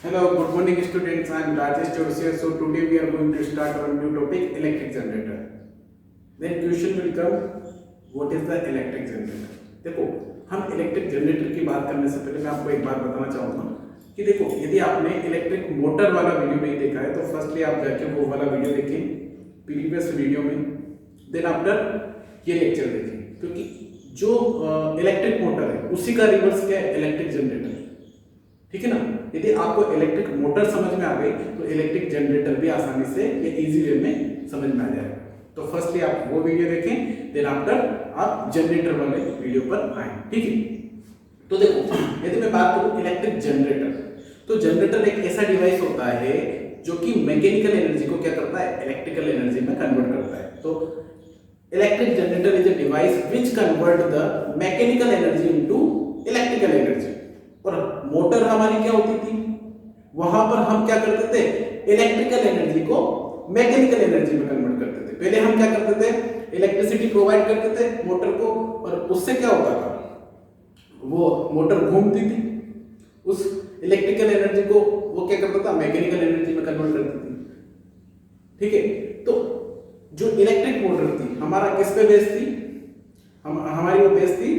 Hello, good morning students. I am Rajesh Joshi. So today we are going to start our new topic, electric generator. Then question will come, what is the electric generator? देखो, हम electric generator की बात करने से पहले मैं आपको एक बात बताना चाहूँगा कि देखो, यदि आपने इलेक्ट्रिक मोटर वाला वीडियो नहीं देखा है तो फर्स्टली आप जाके वो वाला वीडियो देखें प्रीवियस वीडियो में, देन आफ्टर ये लेक्चर देखें, क्योंकि जो इलेक्ट्रिक मोटर है उसी का रिवर्स क्या है, इलेक्ट्रिक जनरेटर। ठीक है ना। यदि आपको इलेक्ट्रिक मोटर समझ में आ गई तो इलेक्ट्रिक जनरेटर भी आसानी से या इजी वे में समझ में आ जाएगा। तो फर्स्टली आप वो वीडियो देखें, देन आफ्टर आप जनरेटर वाले वीडियो पर आए। ठीक है। तो देखो, यदि मैं बात करूं इलेक्ट्रिक जनरेटर, तो जनरेटर एक ऐसा डिवाइस होता है जो कि मैकेनिकल एनर्जी को क्या करता है, इलेक्ट्रिकल एनर्जी में कन्वर्ट करता है। तो electric generator is a device which convert the mechanical energy into electrical energy. और मोटर हमारी क्या होती थी, वहां पर हम क्या करते थे, इलेक्ट्रिकल एनर्जी को मैकेनिकल एनर्जी में कन्वर्ट करते थे। पहले हम क्या करते थे, इलेक्ट्रिसिटी प्रोवाइड करते थे मोटर को, और उससे क्या होता था, वो मोटर घूमती थी, उस इलेक्ट्रिकल एनर्जी को वो क्या करता था, मैकेनिकल एनर्जी में कन्वर्ट करती थी। ठीक है। तो जो इलेक्ट्रिक मोटर थी हमारा किस पे बेस थी, हमारी वो बेस थी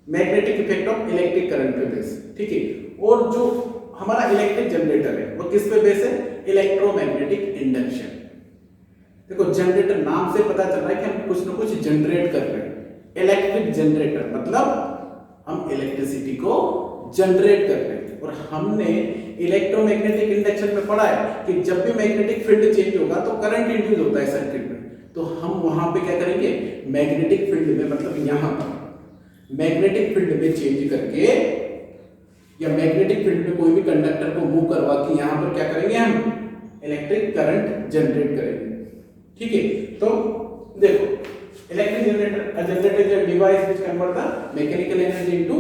magnetic effect of electric current पे बेस। ठीक है। और जो हमारा इलेक्ट्रिक जनरेटर है वो किस पे बेस है, इलेक्ट्रोमैग्नेटिक इंडक्शन। देखो, जनरेटर नाम से पता चल रहा है कि हम कुछ ना कुछ जनरेट कर रहे हैं। इलेक्ट्रिक जनरेटर मतलब हम इलेक्ट्रिसिटी को जनरेट कर रहे हैं। और हमने इलेक्ट्रोमैग्नेटिक इंडक्शन में पढ़ा है कि जब भी मैग्नेटिक फील्ड चेंज होगा तो करंट इंड्यूस होता है सर्किट में। तो हम वहां पे क्या करेंगे, मैग्नेटिक फील्ड में, मतलब यहां पर मैग्नेटिक फील्ड में चेंज करके या मैग्नेटिक फील्ड में कोई भी कंडक्टर को मूव करवा के यहां पर क्या करेंगे, हम इलेक्ट्रिक करंट जनरेट करेंगे। ठीक है। तो देखो, electric generator is a device which convert the mechanical energy into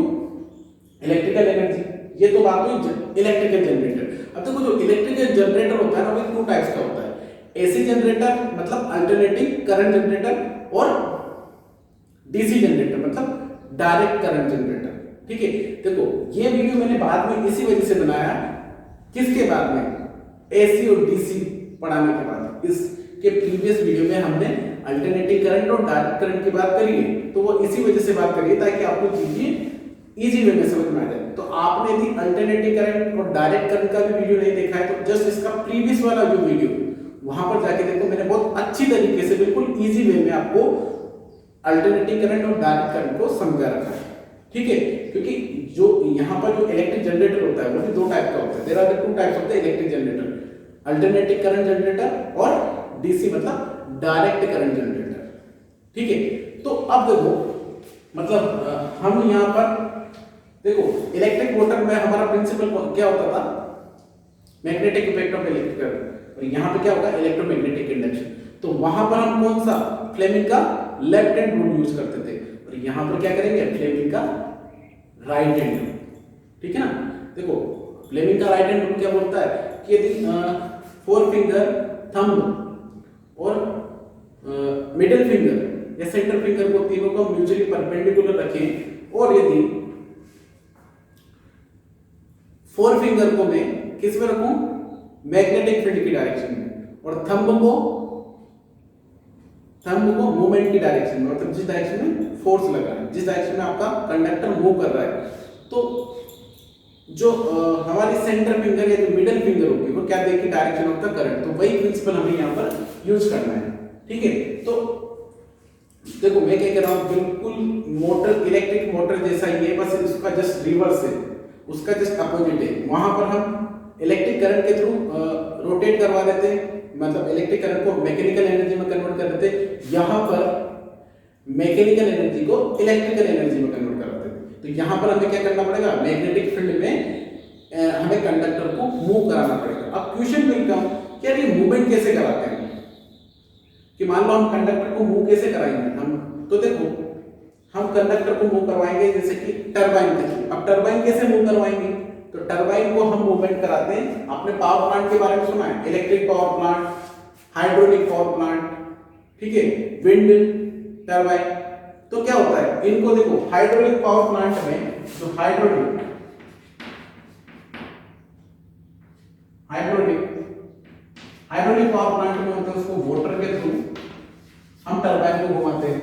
electrical energy. ये तो बात हुई इलेक्ट्रिकल जनरेटर। अब देखो, जो इलेक्ट्रिकल जनरेटर होता है ना वो टू टाइप्स का होता है, एसी जनरेटर मतलब अल्टरनेटिंग करंट जनरेटर, और डीसी जनरेटर मतलब डायरेक्ट करंट जनरेटर। ठीक है। देखो, ये वीडियो मैंने बाद में इसी वजह से बनाया, किसके बाद में, एसी और डीसी पढ़ाने के बाद। इसके प्रीवियस वीडियो में हमने अल्टरनेटिंग करंट और डायरेक्ट करंट की बात करी है, तो वो इसी वजह से बात करी है ताकि आपको चीजें इजी वे में समझ में आ जाए। तो आपने यदि अल्टरनेटिंग करंट और डायरेक्ट करंट का भी वीडियो नहीं देखा है तो जस्ट इसका प्रीवियस वाला जो वीडियो वहां पर जाके देखो, मैंने बहुत अच्छी तरीके से बिल्कुल इजी वे में आपको अल्टरनेटिंग करंट और डायरेक्ट करंट को समझा रखा है। ठीक है। क्योंकि जो यहाँ पर जो इलेक्ट्रिक जनरेटर होता है वो भी दो टाइप का होता है। There are the two types of the electric generator, alternating current generator और डीसी मतलब डायरेक्ट करंट जनरेटर। ठीक है। तो अब देखो, मतलब हम यहाँ पर देखो, इलेक्ट्रिक मोटर में हमारा प्रिंसिपल क्या होता था, magnetic effect of electric current, और यहाँ पे क्या होगा, इलेक्ट्रोमैग्नेटिक इंडक्शन। तो वहां पर हम कौन सा, फ्लेमिंग का लेफ्ट हैंड रूल यूज करते थे, और यहां पर क्या करेंगे, फ्लेमिंग का राइट हैंड रूल। ठीक है ना। देखो, फ्लेमिंग का राइट हैंड रूल क्या बोलता है कि यदि फोर फिंगर, थंब और मिडिल फिंगर या सेंटर फिंगर को तीनों को म्यूचुअली परपेंडिकुलर रखें, और यदि फोर फिंगर को मैं किस में रखूं, मैग्नेटिक फील्ड की डायरेक्शन में, और थंब को मूवमेंट की डायरेक्शन में, मतलब जिस डायरेक्शन में फोर्स लगा है, जिस डायरेक्शन में आपका कंडक्टर मूव कर रहा है। तो जो हमारी सेंटर फिंगर या जो मिडिल फिंगर होगी वो क्या देगी, डायरेक्शन ऑफ द करंट। तो वही प्रिंसिपल हमें यहाँ पर यूज करना है। ठीक है। तो देखो, मैं क्या कह रहा हूँ, बिल्कुल मोटर, इलेक्ट्रिक मोटर जैसा ही है, बस उसका जस्ट रिवर्स है, उसका जस्ट अपोजिट है। वहां पर हम इलेक्ट्रिक करंट के थ्रू रोटेट करवा देते हैं, मतलब इलेक्ट्रिक करंट को मैकेनिकल एनर्जी में कन्वर्ट कर देते। यहां पर मैकेनिकल एनर्जी को इलेक्ट्रिकल एनर्जी में कन्वर्ट कर देते। तो यहां पर हमें क्या करना पड़ेगा, मैग्नेटिक फील्ड में हमें कंडक्टर को मूव कराना पड़ेगा। अब क्वेश्चन विल कम कि यार ये मूवमेंट कैसे कराते हैं, कि मान लो हम कंडक्टर को मूव कैसे कराएंगे हम। तो देखो, हम कंडक्टर को मूव करवाएंगे जैसे कि टरबाइन के। अब टरबाइन कैसे मूव करवाएंगे, तो टरबाइन को हम मूवमेंट कराते हैं। आपने पावर प्लांट के बारे में सुना है, electric power plant, hydraulic power plant, ठीक है, विंड टरबाइन। तो क्या होता है, इनको देखो, हाइड्रोलिक पावर प्लांट में जो हाइड्रोलिक पावर प्लांट में होता है उसको मोटर के थ्रू हम टरबाइन को घुमाते हैं।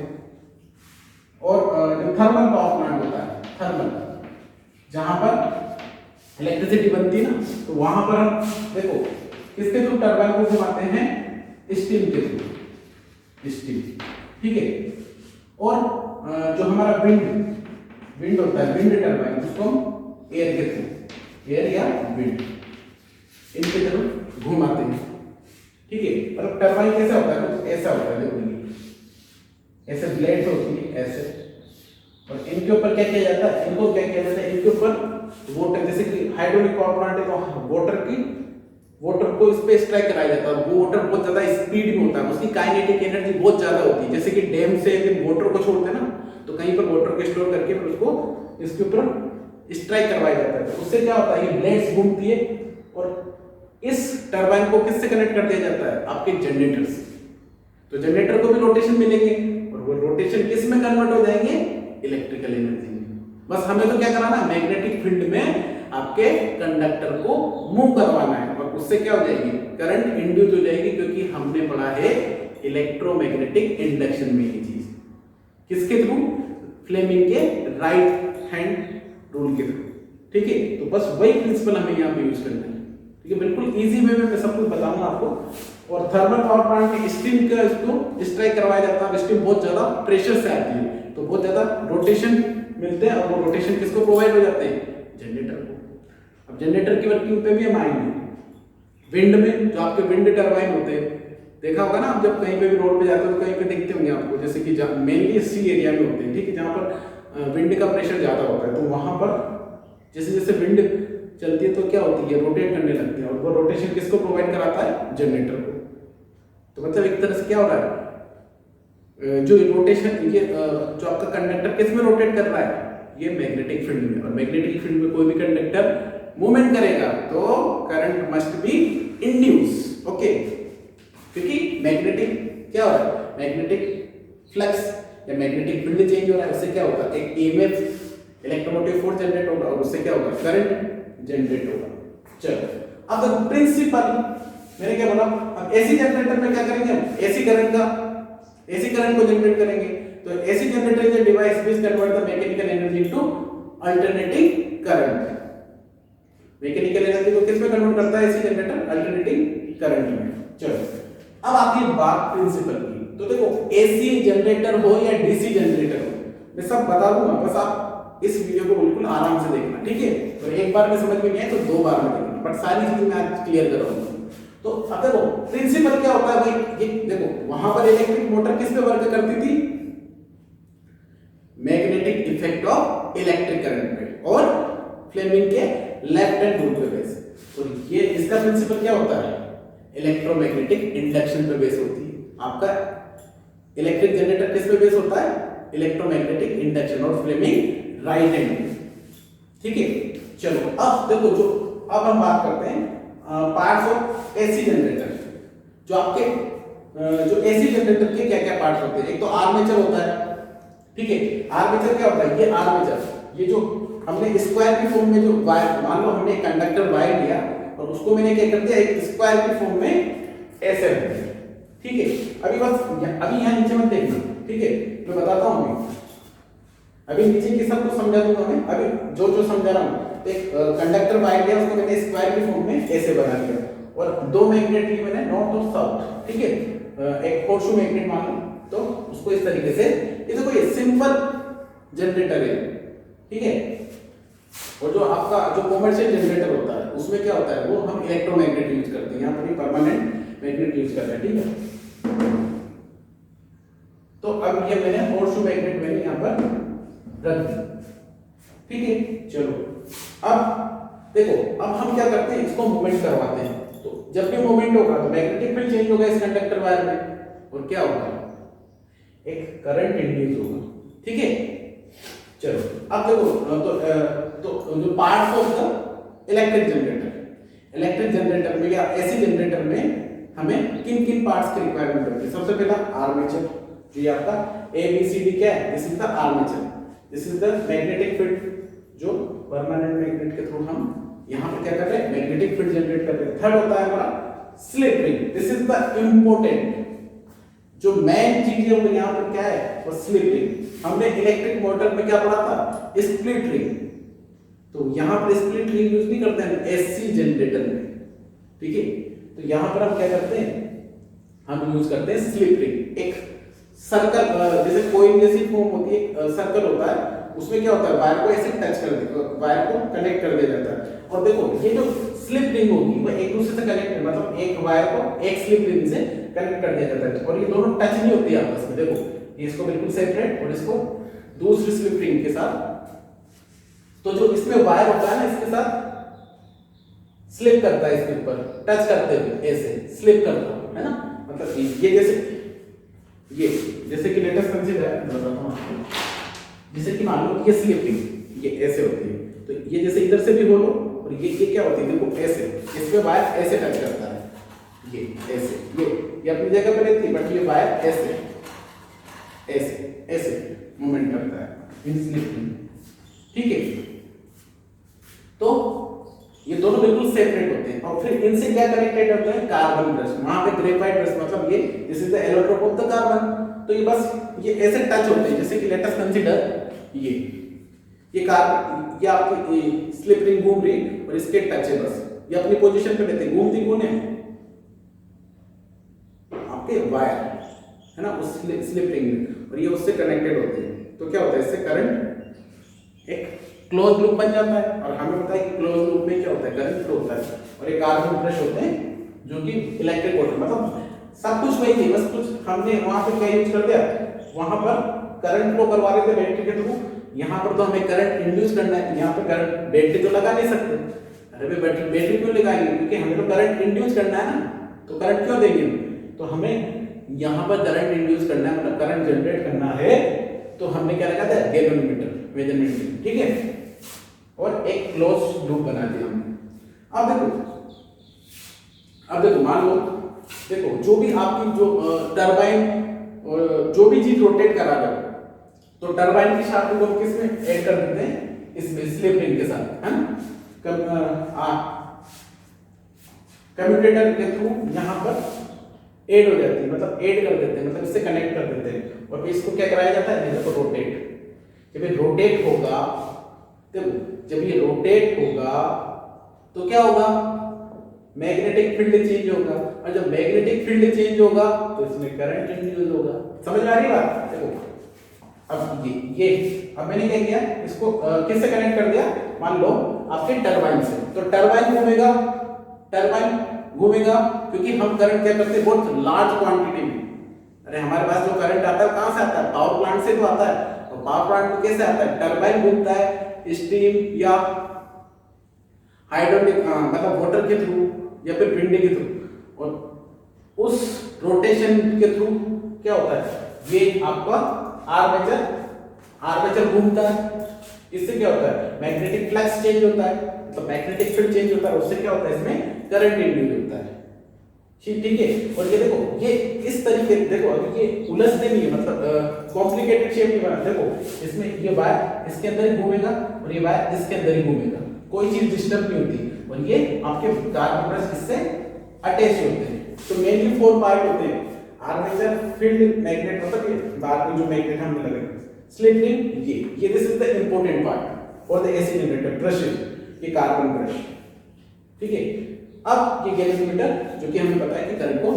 और जो थर्मल पावर प्लांट होता है, थर्मल, जहां पर इलेक्ट्रिसिटी बनती है ना, तो वहां पर हम देखो किसके थ्रू टरबाइन को घुमाते हैं, स्टीम के थ्रू, स्टीम, ठीक है। और जो हमारा विंड होता है, विंड टरबाइन, उसको हम एयर के थ्रू, एयर या विंड, इनके थ्रू घुमाते हैं, ठीक है। और टरबाइन कैसा होता है, तो ऐसा होता है, देखो ऐसे ब्लेड होती है ऐसे, और इनके ऊपर क्या किया जाता है, इनको क्या किया जाता है, इनके ऊपर वाटर, जैसे कि हाइड्रोलिक पावर प्लांट है तो वाटर को इस पे स्ट्राइक कराया जाता है। वो वाटर बहुत ज्यादा स्पीड में होता है, उसकी काइनेटिक एनर्जी बहुत ज्यादा होती है। जैसे कि डैम से वाटर को छोड़ते हैं ना, तो कहीं पर वाटर को स्टोर करके फिर उसको इसके ऊपर स्ट्राइक करवाया जाता है। तो उससे क्या होता है, ये ब्लेड्स घूमती है और इस टरबाइन को किससे कनेक्ट कर दिया जाता है, आपके जनरेटर से। तो जनरेटर को भी रोटेशन मिलेंगे और वो रोटेशन किस में कन्वर्ट हो जाएंगे, इलेक्ट्रिकल एनर्जी में। बस हमें तो क्या कराना है, मैग्नेटिक फील्ड में आपके कंडक्टर को मूव करवाना है, और उससे क्या हो जाएगी, करंट इंड्यूस हो जाएगी, क्योंकि हमने पढ़ा है इलेक्ट्रोमैग्नेटिक इंडक्शन में ये चीज, किसके थ्रू, फ्लेमिंग के राइट हैंड रूल के थ्रू, ठीक है। तो बस वही प्रिंसिपल हमें यहाँ पे यूज करना है, ठीक है। बिल्कुल इजी वे में मैं सब कुछ बताऊंगा आपको। और थर्मल पावर प्लांट में स्टीम का इसको स्ट्राइक करवाया जाता है, स्टीम बहुत ज्यादा प्रेशर से आती है, तो बहुत ज्यादा रोटेशन मिलते हैं, और वो रोटेशन किसको प्रोवाइड हो जाते हैं, जनरेटर को। अब जनरेटर की वर्किंग पे भी हम आएंगे। विंड में जो आपके विंड टरबाइन होते हैं, देखा होगा ना आप, जब कहीं पे भी रोड पे जाते हो तो कहीं पे दिखते होंगे आपको, जैसे कि मेनली सी एरिया में होते हैं, ठीक है, जहाँ पर विंड का प्रेशर ज्यादा होता है, तो वहां पर जैसे जैसे विंड चलती है तो क्या होती है, रोटेट करने लगती है, और वो रोटेशन किसको प्रोवाइड कराता है, जनरेटर को। तो मतलब एक तरह से क्या हो रहा है, जो रोटेशन, ये जो आपका कंडक्टर किस में रोटेट कर रहा है, ये मैग्नेटिक फील्ड में। और मैग्नेटिक फील्ड में कोई भी कंडक्टर मूवमेंट करेगा तो current must be induce, okay. क्योंकि मैग्नेटिक क्या हो रहा है, मैग्नेटिक फ्लक्स या मैग्नेटिक फील्ड चेंज हो रहा है, उससे क्या होगा, एक ईएमएफ इलेक्ट्रोमोटिव फोर्स जनरेट होगा, और उससे क्या होगा, करंट जनरेट होगा। चलो अब प्रिंसिपल मैंने क्या बोला, अब एसी जनरेटर में क्या करेंगे, हम एसी करंट को जनरेट करेंगे। तो AC generator is a device which convert the mechanical energy into alternating current. Mechanical energy को किस में कन्वर्ट करता है एसी जनरेटर, अल्टरनेटिंग करंट में। चलो अब आती है बात प्रिंसिपल की। तो देखो एसी जनरेटर हो या डीसी जनरेटर हो, मैं सब बता दूंगा, बस आप इस वीडियो को बिल्कुल आराम से देखना, ठीक है। तो एक बार में समझ में नहीं आए तो दो बार में देखना, बट सारी चीजें मैं आज क्लियर कराऊंगा। तो अब देखो प्रिंसिपल क्या होता है भाई, ये देखो वहां पर इलेक्ट्रिक मोटर किस पे वर्क करती थी, magnetic effect of electric current पे, और फ्लेमिंग के लेफ्ट हैंड रूल पे बेस। तो ये इसका प्रिंसिपल क्या होता है, इलेक्ट्रोमैग्नेटिक इंडक्शन पे बेस होती है। आपका इलेक्ट्रिक जनरेटर किस पे बेस होता है, इलेक्ट्रोमैग्नेटिक इंडक्शन, और फ्लेमिंग राइट हैंड, ठीक है। चलो अब देखो, जो अब हम बात करते हैं पार्ट्स ऑफ एसी जनरेटर। जो आपके जो एसी जनरेटर के क्या क्या पार्ट्स होते हैं, एक तो आर्मेचर होता है, ठीक है। आर्मेचर क्या होता है, ये आर्मेचर, ये जो हमने स्क्वायर की फॉर्म में जो वायर, मान लो हमने एक कंडक्टर वायर लिया और उसको मैंने क्या कर दिया, एक स्क्वायर की फॉर्म में ऐसे रख दिया, ठीक है। अभी बस अभी यहाँ नीचे मत देखना, ठीक है, मैं बताता हूँ अभी नीचे की सब कुछ समझा दूंगा मैं, अभी जो जो समझा रहा हूँ। एक कंडक्टर वायर लिया, उसको मैंने स्क्वायर की फॉर्म में ऐसे बना दिया, और दो मैग्नेट लिए मैंने नॉर्थ और साउथ, ठीक है। एक होर्सशू मैग्नेट मान लो, तो उसको इस तरीके से, ये देखो ये सिंपल जनरेटर है, ठीक है। और जो आपका जो कमर्शियल जनरेटर होता है उसमें क्या होता है, वो हम इलेक्ट्रोमैग्नेट यूज करते हैं, यहाँ पर परमानेंट मैग्नेट यूज कर रहे हैं, ठीक है। तो अब ये मैंने होर्सशू मैग्नेट मैंने यहाँ पर रख दी, ठीक है। चलो अब देखो, अब हम क्या करते हैं, इसको मूवमेंट करवाते हैं। तो जब भी मूवमेंट होगा तो मैग्नेटिक फील्ड चेंज होगा इस कंडक्टर वायर में, और क्या होगा, एक करंट इंड्यूस होगा, ठीक है। चलो अब देखो, तो जो parts of the electric generator में या एसी जनरेटर में हमें किन किन पार्ट्स की रिक्वायरमेंट होती है। सबसे पहला आर्मेचर, जो ये आपका ABCD क्या है, this is the armature, this is the magnetic field, जो परमानेंट मैग्नेट के थ्रू हम यहाँ पे क्या कर रहे हैं, मैग्नेटिक फील्ड जनरेट कर रहे हैं। थर्ड होता है हमारा slip ring. This is the important, जो मेन चीज है वो यहाँ पर क्या है, वो स्लिप रिंग। हमने इलेक्ट्रिक मोटर में क्या पढ़ा था, स्प्लिट रिंग, तो यहाँ पर स्प्लिट रिंग यूज नहीं करते हैं एससी जनरेटर में, ठीक है। तो यहाँ पर हम क्या करते हैं, हम यूज करते हैं स्लिप रिंग। एक सर्कल, जैसे कोई जैसी फॉर्म होती है, सर्कल होता है, उसमें क्या होता है, वायर को ऐसे टच कर दे, वायर को कनेक्ट कर दिया जाता है। और देखो ये जो स्लिप रिंग होगी वो एक दूसरे से कनेक्ट, मतलब एक वायर को एक स्लिप रिंग से कनेक्ट कर दिया जाता है, और ये दोनों टच नहीं होती आपस में। देखो ये इसको बिल्कुल सेपरेट और इसको दूसरी स्लिप रिंग के साथ, तो जो इसमें वायर होता है ना, इसके साथ स्लिप करता है, इसके ऊपर टच करते हुए ऐसे स्लिप करता है ना, मतलब ये जैसे कि लेटेस्ट कंसीडर है, बताता हूं आपको। जैसे कि मान लो ये स्लिप रिंग ये ऐसे होती है, तो ये जैसे इधर से भी बोलो, और ये क्या होती है, देखो ऐसे, इसमें वायर ऐसे टच करता है, ये ऐसे, ये अपनी जगह पे रहती है, बट ये वायर ऐसे ऐसे ऐसे मूवमेंट करता है इन स्लिप रिंग, ठीक है। तो ये दोनों बिल्कुल सेपरेट होते हैं, और फिर इनसे क्या कनेक्टेड होता है, कार्बन ब्रश, वहां पे ग्रेफाइट ब्रश, मतलब ये this is the allotrope of the carbon. तो ये बस ये ऐसे टच होते हैं, जैसे कि लेट अस कंसीडर ये कार्बन, ये आपकी स्लिप रिंग घूम रही और इसके टच है, बस ये अपनी पोजीशन पे रहते हैं, घूमती कौन है, आपके वायर है ना, उस स्लिप रिंग में, और ये उससे कनेक्टेड होते हैं। तो क्या होता है, इससे करंट एक क्लोज लूप बन जाता है, और हमें पता है कि क्लोज लूप में क्या होता है, करंट फ्लो होता है, और ये कार्बन ब्रश होते हैं जो कि इलेक्ट्रिक मोटर, मतलब सब कुछ वही थी, बस कुछ हमने वहां पे क्या यूज कर दिया, वहां पर करंट फ्लो करवा रहे थे बैटरी के थ्रू, यहाँ पर तो हमें करंट इंड्यूस करना है, यहाँ पे करंट बैटरी तो लगा नहीं सकते, अरे भाई बैटरी क्यों लगाएंगे, क्योंकि हमें तो करंट इंड्यूस करना है ना, तो करंट क्यों देंगे, तो हमें यहाँ पर करंट इंड्यूस करना है, मतलब करंट जनरेट करना है, तो हमने क्या लगा था, गैल्वेनोमीटर मेजरमेंट, ठीक है, और एक क्लोज लूप बना दिया हमने। अब देखो मान लो, देखो जो भी आपकी जो टरबाइन जो भी चीज रोटेट करा रहा है, तो टरबाइन की शाफ्ट को किसमें ऐड कर देते हैं, इसमें स्लिप रिंग के साथ, है ना, कम्यूटेटर के थ्रू यहाँ पर ऐड हो जाती है, मतलब ऐड कर देते हैं, मतलब इससे कनेक्ट कर देते हैं, और फिर इसको क्या कराया जाता है, देखो रोटेट, जब ये रोटेट होगा, देखो जब ये रोटेट होगा तो क्या होगा, मैग्नेटिक फील्ड चेंज होगा, और जब मैग्नेटिक फील्ड चेंज होगा तो इसमें करंट इंड्यूस होगा। समझ में आ रही बात, देखो अब ये अब मैंने क्या किया, इसको किससे कनेक्ट कर दिया, मान लो आपके टरबाइन से, तो टरबाइन घूमेगा, क्योंकि हम करंट क्या करते हैं, बहुत लार्ज क्वांटिटी में, अरे हमारे पास जो करंट आता है कहां से आता है, पावर प्लांट से तो आता है, और पावर प्लांट में कैसे आता है, टरबाइन घूमता है स्टीम या हाइड्रोलिक, मतलब वाटर के थ्रू या फिर विंड के थ्रू, और उस रोटेशन के थ्रू क्या होता है, ये आपका आर्मेचर घूमता है, इससे क्या होता है, मैग्नेटिक फ्लक्स चेंज होता है, मतलब मैग्नेटिक फील्ड चेंज होता है, उससे क्या होता है, इसमें करंट इंड्यूस होता है, ठीक है। और ये देखो ये इस तरीके, देखो अभी ये उलझने नहीं है, मतलब कॉम्प्लिकेटेड शेप नहीं बना, देखो इसमें ये वायर इसके अंदर ही घूमेगा और ये वायर इसके अंदर ही घूमेगा, कोई चीज डिस्टर्ब नहीं होती, और ये आपके कार्बन ब्रश इससे अटैच होते हैं। तो मेनली 4 पार्ट होते हैं, आर्मेचर, फील्ड, मैग्नेट, मतलब ये बाद में जो मैग्नेट हमने लगाए, स्लिप रिंग, ये this is the important part for the AC generator brushes, ये कार्बन ब्रश, ठीक है। अब ये गैल्वेनोमीटर, जो कि हमें पता है कि करंट को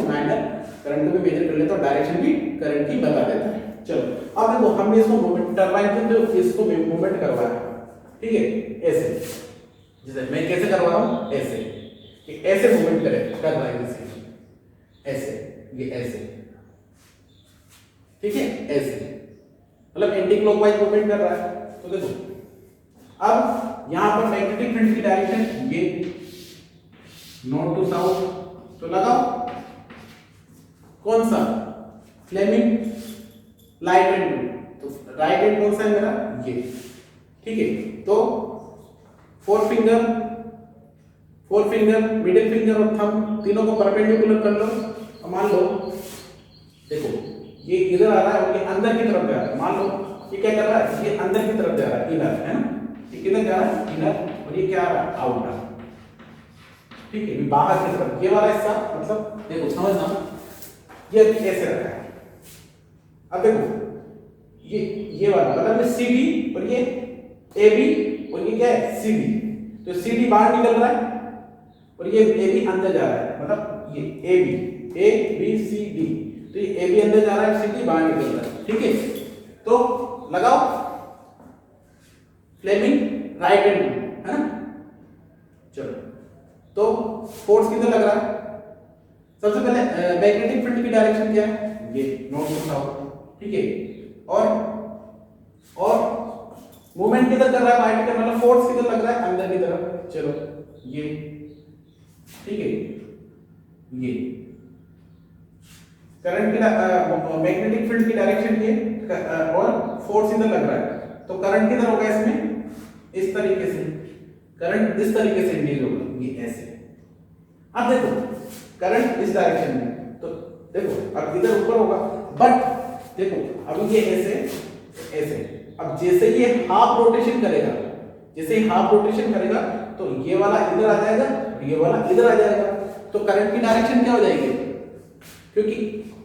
करंट को भी मेजर कर लेता है, डायरेक्शन भी करंट की बता देता है। चलो अब देखो हमने इसको मूवमेंट, टरबाइन को इसको मूवमेंट करवाया, ठीक है, ऐसे, जैसे मैं कैसे करवा रहा हूं, ऐसे कि ऐसे मूवमेंट करे टरबाइन से, ऐसे, ये ऐसे, ठीक है, ऐसे, मतलब एंटी क्लॉकवाइज मूवमेंट कर रहा है। तो देखो अब यहां पर मैग्नेटिक फील्ड की डायरेक्शन ये नॉर्थ टू साउथ, तो लगाओ कौन सा, फ्लेमिंग लाइट एंड, तो राइट हैंड कौन सा है मेरा, ये, ठीक है। तो फोर फिंगर, मिडिल फिंगर और थंब तीनों को परपेंडिकुलर कर लो, और मान लो देखो ये इधर आ रहा है और ये अंदर की तरफ जा रहा है, मान लो ये क्या कर रहा है, ये अंदर की तरफ जा रहा है, इनर, है ना, ये किधर जा रहा है, इनर, और ये क्या आ रहा है, आउटर, ठीक है, बाहर की तरफ ये वाला हिस्सा, मतलब देखो समझना, ये अभी ऐसे रखा है। अब देखो ये वाला मतलब ये सी डी और ये ए बी और ये क्या है सी डी, तो सी डी बाहर निकल रहा है और ये ए बी अंदर जा रहा है, मतलब ये ए बी सी डी, तो ये ए बी अंदर जा रहा है, सी डी बाहर निकल रहा है। ठीक है, तो लगाओ फ्लेमिंग राइट हैंड, है ना। चलो, तो फोर्स किधर लग रहा है? सबसे पहले मैग्नेटिक फील्ड की डायरेक्शन क्या है, ये नोट करता। ठीक है, और मूवमेंट किधर कर रहा है पार्टिकल, मतलब फोर्स किधर लग रहा है अंदर की तरफ। चलो ये ठीक है, ये करंट की मैग्नेटिक फील्ड की डायरेक्शन ये और फोर्स इधर लग रहा है, तो करंट किधर होगा इसमें, इस तरीके से करंट इस तरीके से इंड्यूस होगा, ये ऐसे। अब देखो करंट इस डायरेक्शन में, तो देखो अब इधर ऊपर होगा, बट देखो अब ये ऐसे, अब जैसे ये हाफ रोटेशन करेगा, जैसे ही हाफ रोटेशन करेगा तो ये वाला इधर आ जाएगा, ये वाला इधर आ जाएगा, तो करंट की डायरेक्शन क्या हो जाएगी, क्योंकि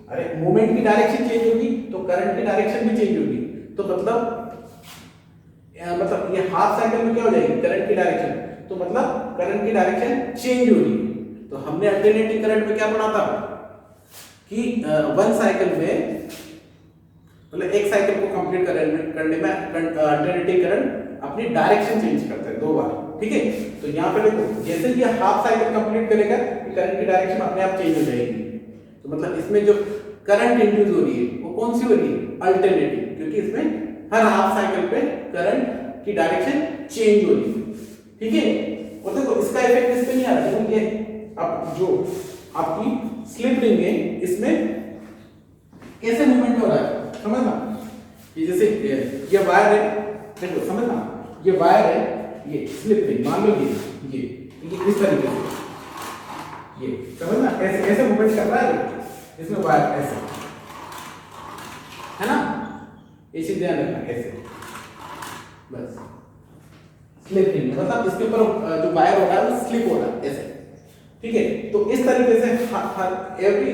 अरे मूवमेंट की डायरेक्शन चेंज होगी तो करंट की डायरेक्शन भी चेंज होगी, तो मतलब ये हाफ साइकिल में क्या हो जाएगी करंट की डायरेक्शन, तो मतलब करंट की डायरेक्शन चेंज होगी। तो हमने अल्टरनेटिंग करंट में क्या पढ़ा था कि वन साइकिल में, मतलब एक साइकिल को कंप्लीट करने में अल्टरनेटिंग करंट अपनी डायरेक्शन चेंज करता है 2 बार। ठीक है, तो यहाँ पे देखो जैसे ये हाफ साइकिल कंप्लीट करेगा करंट की डायरेक्शन अपने आप चेंज हो जाएगी, तो मतलब इसमें जो करंट इंड्यूस हो रही है वो कौन सी हो रही है, अल्टरनेटिंग, क्योंकि इसमें हर हाफ साइकिल पे करंट की डायरेक्शन चेंज हो रही है। ठीक है, और देखो इसका इफेक्ट इस पे नहीं आ रहा, देखो ये अब जो आपकी स्लिप रिंग है इसमें कैसे मूवमेंट हो रहा है समझना, ये जैसे ये वायर है, देखो समझना, ये वायर है, ये स्लिप रिंग मान लो ये इस तरीके से, ये समझना ऐसे मूवमेंट कर रहा है, इसमें वायर ऐसे है ना, ये चीज ध्यान रखना ऐसे, बस स्लिप रिंग मतलब इसके ऊपर जो वायर हो रहा है वो स्लिप हो रहा है ऐसे। ठीक है, तो इस तरीके से every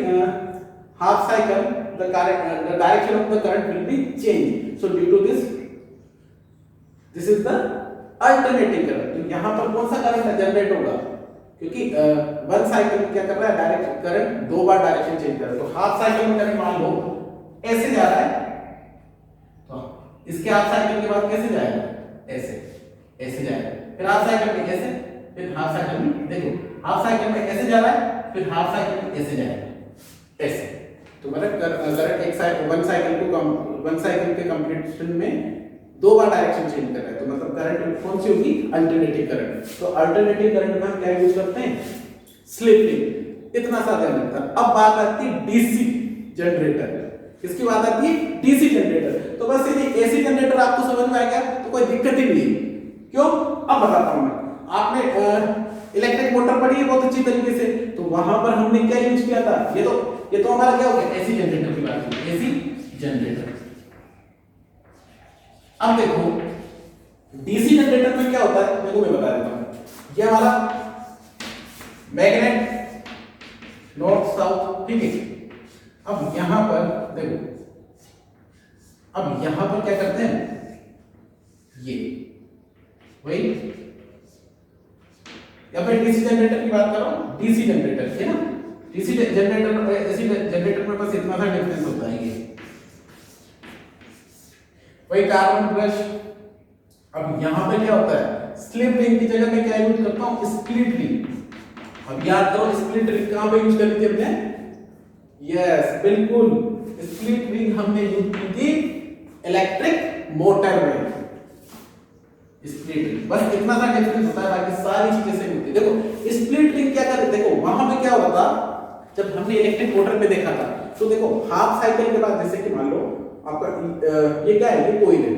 half cycle the direction of the current will be changed, so due to this is the alternating current। तो यहाँ पर कौन सा करंट जनरेट होगा, क्योंकि वन साइकिल में क्या कर रहा है डायरेक्ट करंट 2 बार डायरेक्शन चेंज कर रहा है, तो हाफ साइकिल में करंट मान लो ऐसे जा रहा है, तो इसके हाफ साइकिल के बाद कैसे जाएगा, ऐसे जाएगा, फिर हाफ साइकिल में ऐसे, फिर हाफ साइकिल में देखो हाफ साइकिल में ऐसे जा रहा है, फिर हाफ साइकिल में ऐसे जाएगा ऐसे, तो मतलब करंट एक साइकिल वन साइकिल के कंप्लीशन में 2 बार डायरेक्शन चेंज कर रहा है, तो मतलब करंट कौन सी होगी, अल्टरनेटिंग करंट। तो अल्टरनेटिंग करंट में हम क्या यूज करते हैं, स्लिप रिंग, इतना सा ध्यान रखना। अब बात आती है डीसी जनरेटर, किसकी बात आती है, डीसी जनरेटर। तो बस ये एसी जनरेटर आपको समझ में आ गया तो कोई दिक्कत ही नहीं, क्यों, अब बताता हूं मैं। आपने इलेक्ट्रिक मोटर पढ़ी है बहुत अच्छी तरीके से, तो वहां पर हमने क्या यूज किया था, ये तो हमारा क्या हो गया, एसी जनरेटर की बात की, एसी जनरेटर। अब देखो डीसी जनरेटर में क्या होता है, देखो मैं बता देता हूं, ये हमारा मैग्नेट नॉर्थ साउथ, ठीक है। अब यहां पर देखो, अब यहां पर क्या करते हैं, ये वही या फिर डीसी जनरेटर की बात कर रहा हूं, डीसी जनरेटर है ना, डीसी जनरेटर एसी जनरेटर में बस इतना सा डिफरेंस होता है, ये वही कार्बन ब्रश। अब यहां पे क्या होता है, स्लिप रिंग की जगह मैं क्या यूज करता हूं, स्प्लिट रिंग। अब याद करो स्प्लिट रिंग कहां पे यूज करी थी हमने, यस बिल्कुल, स्प्लिट रिंग हमने यूज की थी इलेक्ट्रिक मोटर में, स्प्लिट रिंग। बस इतना सा डिफरेंस होता है, बाकी सारी चीजें सेम होती है। देखो स्प्लिट रिंग क्या करते, देखो वहां पे क्या होता था, जब हमने इलेक्ट्रिक मोटर पे देखा था, तो देखो हाफ साइकिल के बाद जैसे कि मान लो आपका ये क्या है, ये कोई नहीं,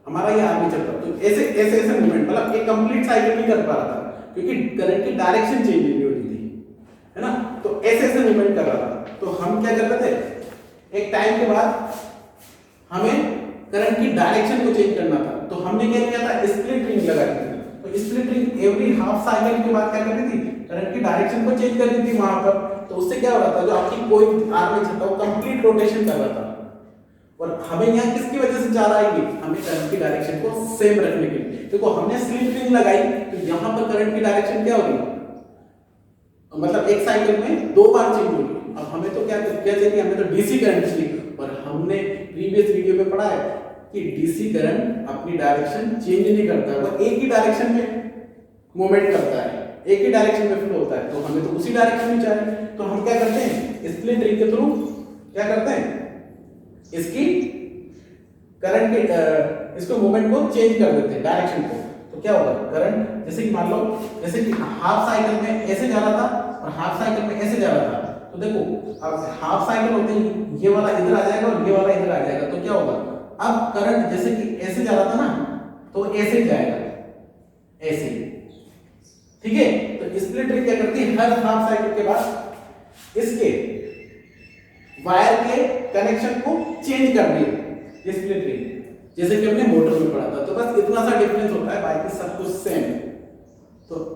हमारा ये आर्मेचर था, तो ऐसे ऐसे ऐसे मूवमेंट, मतलब एक कंप्लीट साइकिल नहीं कर पा रहा था, क्योंकि करंट की डायरेक्शन चेंज नहीं होती थी, है ना, तो ऐसे ऐसे मूवमेंट कर रहा था। तो हम क्या करते थे, एक टाइम के बाद हमें करंट की डायरेक्शन को चेंज करना था, तो हमने क्या किया था, स्प्लिट रिंग लगा दी थी। तो split ring every half cycle के बाद क्या कर रही थी, करंट की डायरेक्शन को चेंज कर रही थी वहां पर। तो उससे क्या हो रहा था, जो आपकी कोई आर्मेचर था वो कंप्लीट रोटेशन कर रहा था। और हमें यहाँ किसकी वजह से चाह रहा है कि हमें करंट की डायरेक्शन को सेम रखने के लिए। देखो हमने स्लिप रिंग लगाई तो यहाँ पर करंट की डायरेक्शन क्या होगी, मतलब एक साइकिल में 2 बार चेंज होगी। अब हमें तो क्या चाहिए, हमें तो डीसी करंट चाहिए। और हमने प्रीवियस वीडियो में पढ़ा है कि डीसी करंट अपनी डायरेक्शन चेंज नहीं करता, वो एक ही डायरेक्शन में मूवमेंट करता है, एक ही डायरेक्शन में फ्लो होता है। तो हमें तो उसी डायरेक्शन में चाहिए। तो हम क्या करते हैं, स्प्लिट रिंग के थ्रू क्या करते हैं, इसकी करंट के इसको मूवमेंट को चेंज कर देते हैं, डायरेक्शन को। तो क्या होगा, करंट जैसे कि मान लो जैसे कि हाफ साइकिल में ऐसे जा रहा था और हाफ साइकिल में ऐसे जा रहा था। तो देखो अब हाफ साइकिल होते ही ये वाला इधर आ जाएगा और ये वाला इधर आ जाएगा। तो क्या होगा, अब करंट जैसे कि ऐसे जा रहा था ना, तो ऐसे जाएगा, ऐसे, ठीक है। तो स्प्लिट रिंग क्या करती है, हर हाफ साइकिल के बाद इसके वायर के कनेक्शन को चेंज कर रही है स्प्लिट रिंग, जैसे कि हमने मोटर में पढ़ा था। तो बस इतना सा डिफरेंस होता है, बाकी सब कुछ सेम। तो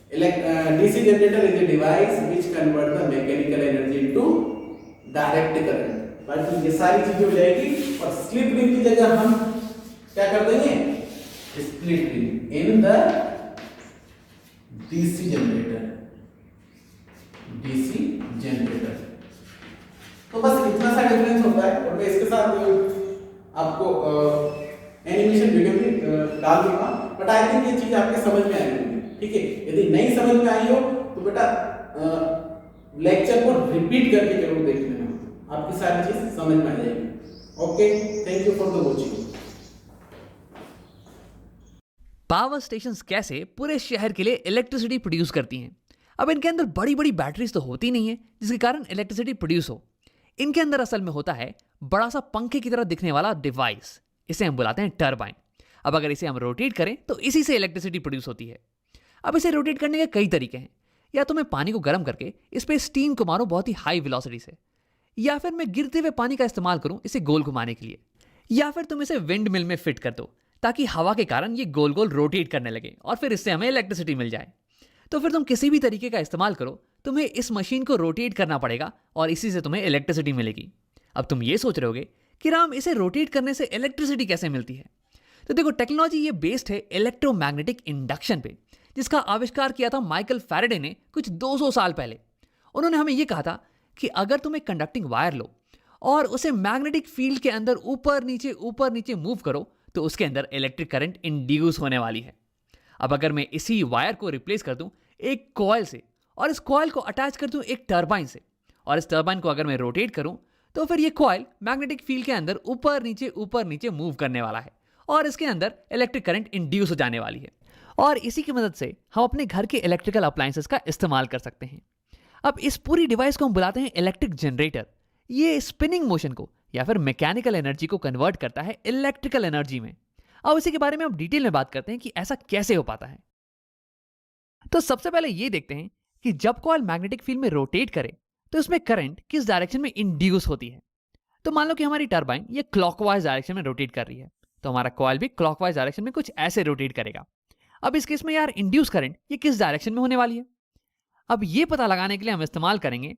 DC generator is a device which convert the mechanical energy into direct current। बाकी ये सारी चीजें हो जाएगी। और स्लिप रिंग की जगह हम क्या कर देंगे, split ring in the DC generator, DC generator। तो बस इतना सा डिफरेंस होता है। और मैं इसके साथ आपको एनिमेशन वीडियो भी डाल दूंगा, बट आई थिंक ये चीज आपके समझ में आएगी, ठीक है। यदि नहीं समझ में आई हो तो बेटा लेक्चर को रिपीट करके जरूर देख लेना, आपकी सारी चीज समझ में आ जाएगी। Okay, thank you for the watching. Power stations कैसे पूरे शहर के लिए इलेक्ट्रिसिटी प्रोड्यूस करती हैं। अब इनके अंदर बड़ी बड़ी बैटरीज तो होती नहीं है जिसके कारण इलेक्ट्रिसिटी प्रोड्यूस हो। इनके अंदर असल में होता है बड़ा सा पंखे की तरह दिखने वाला डिवाइस, इसे हम बुलाते हैं टरबाइन। अब अगर इसे हम रोटेट करें तो इसी से इलेक्ट्रिसिटी प्रोड्यूस होती है। अब इसे रोटेट करने के कई तरीके हैं, या तो मैं पानी को गर्म करके इस पर स्टीम को मारूं बहुत ही हाई वेलोसिटी से, या फिर मैं गिरते हुए पानी का इस्तेमाल करूं इसे गोल घुमाने के लिए, या फिर तुम इसे विंड मिल में फिट कर दो ताकि हवा के कारण ये गोल गोल रोटेट करने लगे और फिर इससे हमें इलेक्ट्रिसिटी मिल जाए। तो फिर तुम किसी भी तरीके का इस्तेमाल करो, तुम्हें इस मशीन को रोटेट करना पड़ेगा और इसी से तुम्हें इलेक्ट्रिसिटी मिलेगी। अब तुम ये सोच रहे होगे कि राम इसे रोटेट करने से इलेक्ट्रिसिटी कैसे मिलती है। तो देखो टेक्नोलॉजी ये बेस्ड है इलेक्ट्रोमैग्नेटिक इंडक्शन पे, जिसका आविष्कार किया था माइकल फैराडे ने कुछ 200 साल पहले। उन्होंने हमें यह कहा था कि अगर तुम एक कंडक्टिंग वायर लो और उसे मैग्नेटिक फील्ड के अंदर ऊपर नीचे मूव करो तो उसके अंदर इलेक्ट्रिक करंट इंड्यूस होने वाली है। अब अगर मैं इसी वायर को रिप्लेस कर दूं एक कॉइल से और इस कॉइल को अटैच कर दूं एक टरबाइन से, और इस टरबाइन को अगर मैं रोटेट करूं तो फिर ये कॉइल मैग्नेटिक फील्ड के अंदर ऊपर नीचे मूव करने वाला है और इसके अंदर इलेक्ट्रिक करंट इंड्यूस हो जाने वाली है। और इसी की मदद से हम अपने घर के इलेक्ट्रिकल अप्लायंसेस का इस्तेमाल कर सकते हैं। अब इस पूरी डिवाइस को हम बुलाते हैं इलेक्ट्रिक जनरेटर। ये स्पिनिंग मोशन को या फिर मैकेनिकल एनर्जी को कन्वर्ट करता है इलेक्ट्रिकल एनर्जी में। अब इसी के बारे में हम डिटेल में बात करते हैं कि ऐसा कैसे हो पाता है। तो सबसे पहले ये देखते हैं कि जब कॉइल मैग्नेटिक फील्ड में रोटेट करे तो इसमें करंट किस डायरेक्शन में इंड्यूस होती है। तो मान लो कि हमारी टरबाइन ये क्लॉकवाइज डायरेक्शन में रोटेट कर रही है, तो हमारा कॉइल भी क्लॉकवाइज डायरेक्शन में कुछ ऐसे रोटेट करेगा। अब इस केस में यार इंड्यूस करंट ये किस डायरेक्शन में होने वाली है। अब ये पता लगाने के लिए हम इस्तेमाल करेंगे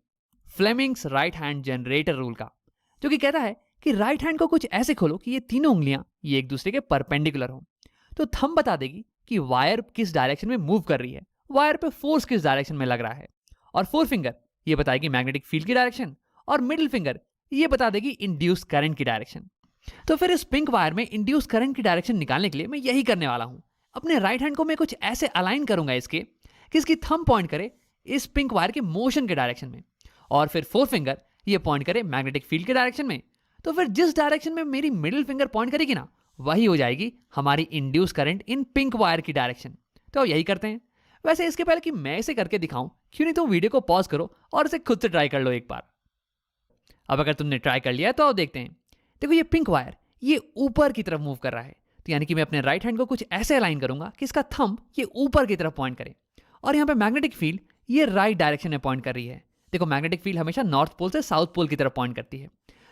Fleming's right hand generator rule का, जो कि कहता है कि राइट हैंड को कुछ ऐसे खोलो कि ये तीनों उंगलियां ये एक दूसरे के परपेंडिकुलर हो। तो थंब बता देगी कि वायर किस डायरेक्शन में मूव कर रही है, वायर पे फोर्स किस डायरेक्शन में लग रहा है, और फोर फिंगर ये बताएगी मैग्नेटिक फील्ड की डायरेक्शन, और मिडिल फिंगर ये बता देगी इंड्यूस करंट की डायरेक्शन। तो फिर इस पिंक वायर में इंड्यूस करंट की डायरेक्शन निकालने के लिए मैं यही करने वाला हूं। अपने राइट हैंड को मैं कुछ ऐसे अलाइन करूंगा इसके कि इसकी थंब पॉइंट करे इस पिंक वायर के मोशन के डायरेक्शन में, और फिर फोर फिंगर ये पॉइंट करे मैग्नेटिक फील्ड के डायरेक्शन में। तो फिर जिस डायरेक्शन में मेरी मिडिल फिंगर पॉइंट करेगी ना, वही हो जाएगी हमारी induce current in pink wire की डायरेक्शन। तो यही करते हैं। वैसे इसके पहले कि मैं इसे करके दिखाऊं, क्यों नहीं तो वीडियो को पॉज करो और इसे खुद से ट्राई कर लो एक बार। अब अगर तुमने ट्राई कर लिया तो आओ देखते हैं। देखो ये पिंक वायर ये ऊपर की तरफ मूव कर रहा है, तो यानी कि मैं अपने राइट हैंड को कुछ ऐसे अलाइन करूंगा कि इसका थंब ये ऊपर की तरफ पॉइंट करे, और यहाँ पे मैग्नेटिक फील्ड ये राइट डायरेक्शन में पॉइंट कर रही है। देखो मैग्नेटिक फील्ड हमेशा नॉर्थ पोल से साउथ पोल की तरफ पॉइंट करती है,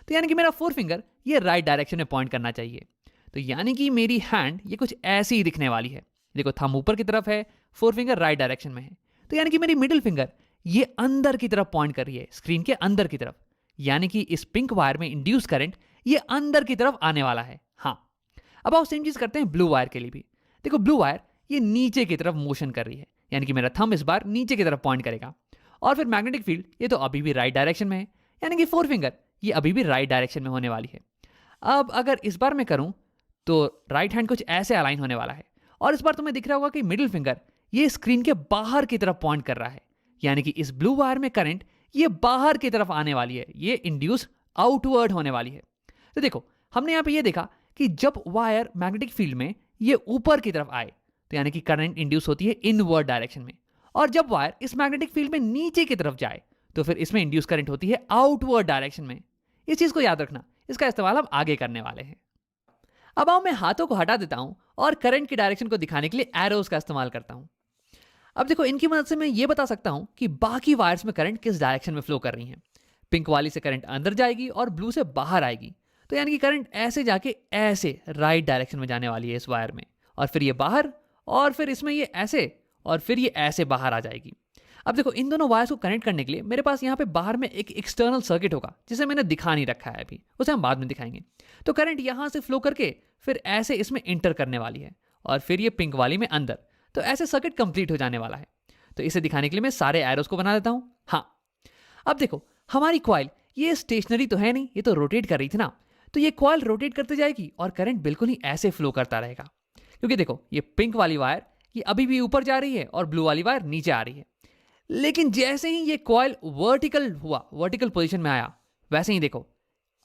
तो यानी कि मेरा फोर फिंगर ये राइट डायरेक्शन में पॉइंट करना चाहिए। तो यानी कि मेरी हैंड ये कुछ ऐसी ही दिखने वाली है। देखो थंब ऊपर की तरफ है, फोर फिंगर राइट डायरेक्शन में है, तो यानी कि मेरी मिडिल फिंगर ये अंदर की तरफ पॉइंट कर रही है, स्क्रीन के अंदर की तरफ, यानी कि इस पिंक वायर में इंड्यूस करंट ये अंदर की तरफ आने वाला है। हाँ, अब आओ सेम चीज करते हैं ब्लू वायर के लिए भी। देखो ब्लू वायर ये नीचे की तरफ मोशन कर रही है, यानी कि मेरा थंब इस बार नीचे की तरफ पॉइंट करेगा, और फिर मैग्नेटिक फील्ड ये तो अभी भी राइट डायरेक्शन में है, यानी कि फोर फिंगर ये अभी भी राइट डायरेक्शन में होने वाली है। अब अगर इस बार मैं करूं तो राइट हैंड कुछ ऐसे अलाइन होने वाला है, और इस बार तुम्हें दिख रहा होगा कि मिडिल फिंगर ये स्क्रीन के बाहर की तरफ पॉइंट कर रहा है, यानी कि इस ब्लू वायर में करंट ये बाहर की तरफ आने वाली है, ये इंड्यूस आउटवर्ड होने वाली है। तो देखो हमने यहां पे ये देखा कि जब वायर मैग्नेटिक फील्ड में ये ऊपर की तरफ आए तो यानी कि करंट इंड्यूस होती है इनवर्ड डायरेक्शन में, और जब वायर इस मैग्नेटिक फील्ड में नीचे की तरफ जाए तो फिर इसमें इंड्यूस करंट होती है आउटवर्ड डायरेक्शन में। इस चीज को याद रखना, इसका इस्तेमाल हम आगे करने वाले हैं। अब आओ मैं हाथों को हटा देता हूं और करंट की डायरेक्शन को दिखाने के लिए एरोज का इस्तेमाल करता हूं। अब देखो इनकी मदद से मैं ये बता सकता हूं कि बाकी वायर्स में करंट किस डायरेक्शन में फ्लो कर रही हैं। पिंक वाली से करंट अंदर जाएगी और ब्लू से बाहर आएगी, तो यानी कि करंट ऐसे जाके ऐसे राइट डायरेक्शन में जाने वाली है इस वायर में, और फिर ये बाहर, और फिर इसमें ये ऐसे, और फिर ये ऐसे बाहर आ जाएगी। अब देखो इन दोनों वायर्स को कनेक्ट करने के लिए मेरे पास यहाँ पे बाहर में एक एक्सटर्नल सर्किट होगा, जिसे मैंने दिखा नहीं रखा है अभी, उसे हम बाद में दिखाएंगे। तो करंट यहाँ से फ्लो करके फिर ऐसे इसमें इंटर करने वाली है, और फिर ये पिंक वाली में अंदर, तो ऐसे सर्किट कंप्लीट हो जाने वाला है। तो इसे दिखाने के लिए मैं सारे एरोस को बना देता हूँ। हाँ, अब देखो हमारी कॉइल ये स्टेशनरी तो है नहीं, ये तो रोटेट कर रही थी ना, तो ये कॉइल रोटेट करते जाएगी और करंट बिल्कुल ही ऐसे फ्लो करता रहेगा, क्योंकि देखो ये पिंक वाली वायर ये अभी भी ऊपर जा रही है और ब्लू वाली वायर नीचे आ रही है। लेकिन जैसे ही ये कॉइल वर्टिकल पोजीशन में आया, वैसे ही देखो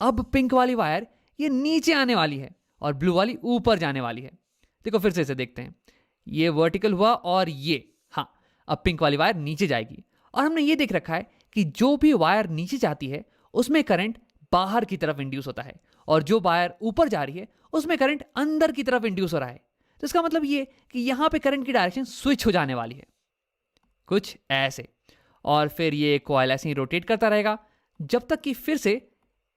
अब पिंक वाली वायर ये नीचे आने वाली है और ब्लू वाली ऊपर जाने वाली है। देखो फिर से इसे देखते हैं, ये वर्टिकल हुआ और ये, हाँ, अब पिंक वाली वायर नीचे जाएगी, और हमने ये देख रखा है कि जो भी वायर नीचे जाती है उसमें करंट बाहर की तरफ इंड्यूस होता है, और जो वायर ऊपर जा रही है उसमें करंट अंदर की तरफ इंड्यूस हो रहा है। तो इसका मतलब ये कि यहां पे करंट की डायरेक्शन स्विच हो जाने वाली है कुछ ऐसे, और फिर ये कॉइल ऐसे ही रोटेट करता रहेगा जब तक कि फिर से